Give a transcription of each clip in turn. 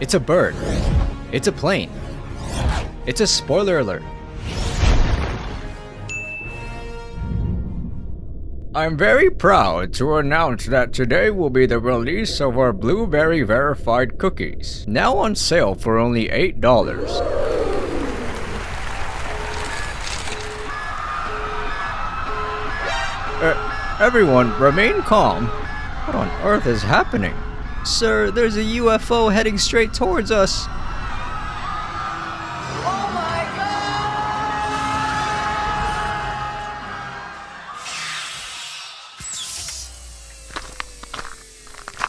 It's a bird. It's a plane. It's a spoiler alert. I'm very proud to announce that today will be the release of our blueberry verified cookies. Now on sale for only $8. Everyone, remain calm. What on earth is happening? Sir, there's a UFO heading straight towards us. Oh my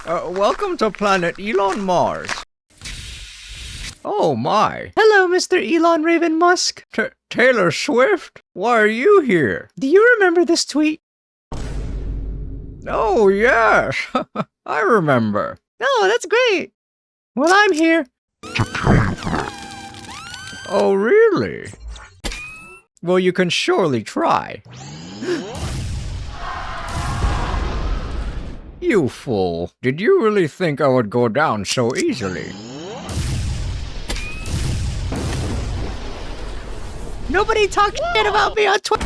God! Welcome to planet Elon Mars. Oh my. Hello, Mr. Elon Raven Musk. Taylor Swift? Why are you here? Do you remember this tweet? Oh yes, I remember. Oh, that's great. Well, I'm here. Oh really? Well, you can surely try. You fool. Did you really think I would go down so easily? Nobody talk shit about me on Twitter.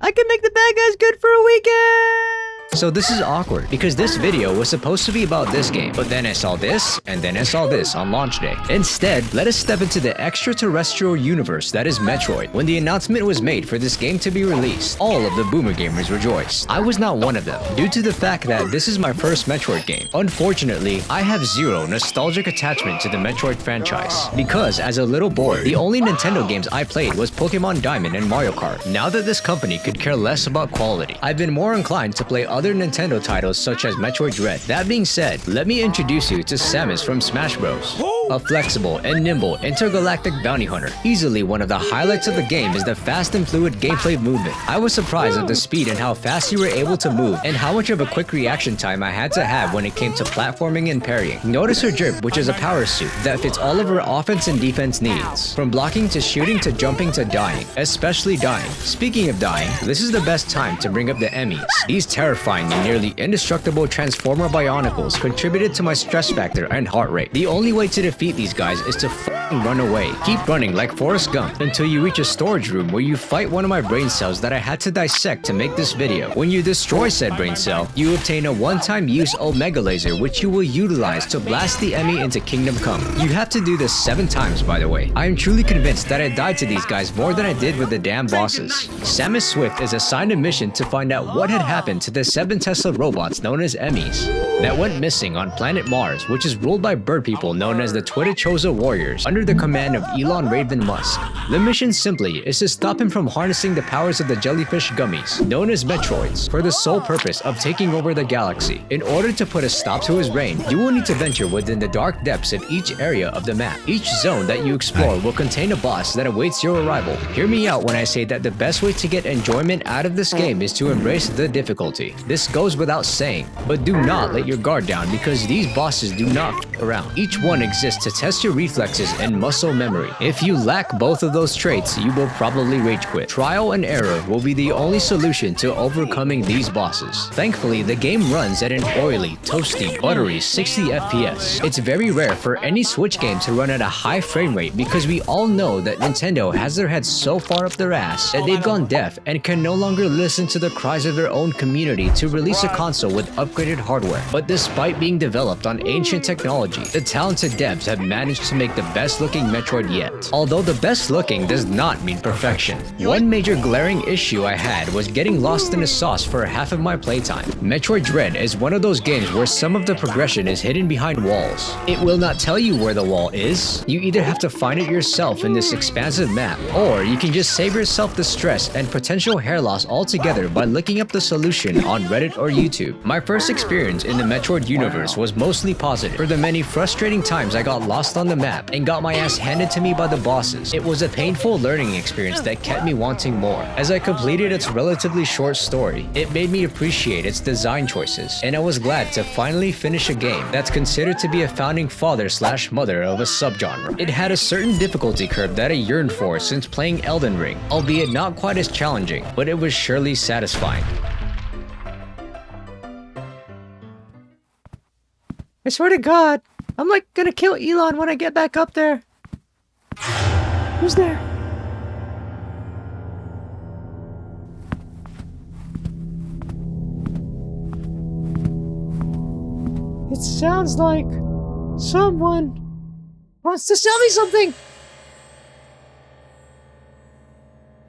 I can make the bad guys good for a weekend. So this is awkward, because this video was supposed to be about this game, but then I saw this, and then I saw this on launch day. Instead, let us step into the extraterrestrial universe that is Metroid. When the announcement was made for this game to be released, all of the boomer gamers rejoiced. I was not one of them, due to the fact that this is my first Metroid game. Unfortunately, I have zero nostalgic attachment to the Metroid franchise, because as a little boy, the only Nintendo games I played was Pokemon Diamond and Mario Kart. Now that this company could care less about quality, I've been more inclined to play other Nintendo titles such as Metroid Dread. That being said, let me introduce you to Samus from Smash Bros. A flexible and nimble intergalactic bounty hunter. Easily one of the highlights of the game is the fast and fluid gameplay movement. I was surprised at the speed and how fast you were able to move, and how much of a quick reaction time I had to have when it came to platforming and parrying. Notice her drip, which is a power suit that fits all of her offense and defense needs. From blocking to shooting to jumping to dying, especially dying. Speaking of dying, this is the best time to bring up the Emmys. These terrifying and nearly indestructible Transformer Bionicles contributed to my stress factor and heart rate. The only way to defeat these guys is to f***ing run away. Keep running like Forrest Gump until you reach a storage room where you fight one of my brain cells that I had to dissect to make this video. When you destroy said brain cell, you obtain a one-time use Omega Laser, which you will utilize to blast the Emmy into Kingdom Come. You have to do this 7 times, by the way. I am truly convinced that I died to these guys more than I did with the damn bosses. Samus Swift is assigned a mission to find out what had happened to the 7 Tesla robots known as Emmys that went missing on planet Mars, which is ruled by bird people known as the Twitterchosa Warriors under the command of Elon Raven Musk. The mission simply is to stop him from harnessing the powers of the jellyfish gummies, known as Metroids, for the sole purpose of taking over the galaxy. In order to put a stop to his reign, you will need to venture within the dark depths of each area of the map. Each zone that you explore will contain a boss that awaits your arrival. Hear me out when I say that the best way to get enjoyment out of this game is to embrace the difficulty. This goes without saying, but do not let your guard down because these bosses do not f*** around. Each one exists to test your reflexes and muscle memory. If you lack both of those traits, you will probably rage quit. Trial and error will be the only solution to overcoming these bosses. Thankfully, the game runs at an oily, toasty, buttery 60 FPS. It's very rare for any Switch game to run at a high frame rate because we all know that Nintendo has their heads so far up their ass that they've gone deaf and can no longer listen to the cries of their own community to release a console with upgraded hardware. But despite being developed on ancient technology, the talented devs have managed to make the best looking Metroid yet. Although the best looking does not mean perfection. One major glaring issue I had was getting lost in the sauce for half of my playtime. Metroid Dread is one of those games where some of the progression is hidden behind walls. It will not tell you where the wall is. You either have to find it yourself in this expansive map, or you can just save yourself the stress and potential hair loss altogether by looking up the solution on Reddit or YouTube. My first experience in the Metroid universe was mostly positive. For the many frustrating times I got lost on the map and got my ass handed to me by the bosses, it was a painful learning experience that kept me wanting more. As I completed its relatively short story, it made me appreciate its design choices, and I was glad to finally finish a game that's considered to be a founding father slash mother of a subgenre. It had a certain difficulty curve that I yearned for since playing Elden Ring, albeit not quite as challenging, but it was surely satisfying. I swear to God, I'm like gonna kill Elon when I get back up there. Who's there? It sounds like someone wants to sell me something.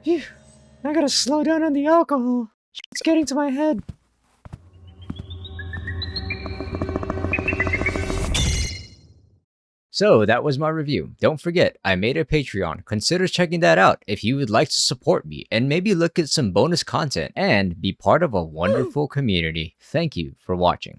Phew. I gotta slow down on the alcohol. It's getting to my head. So that was my review. Don't forget, I made a Patreon. Consider checking that out if you would like to support me and maybe look at some bonus content and be part of a wonderful community. Thank you for watching.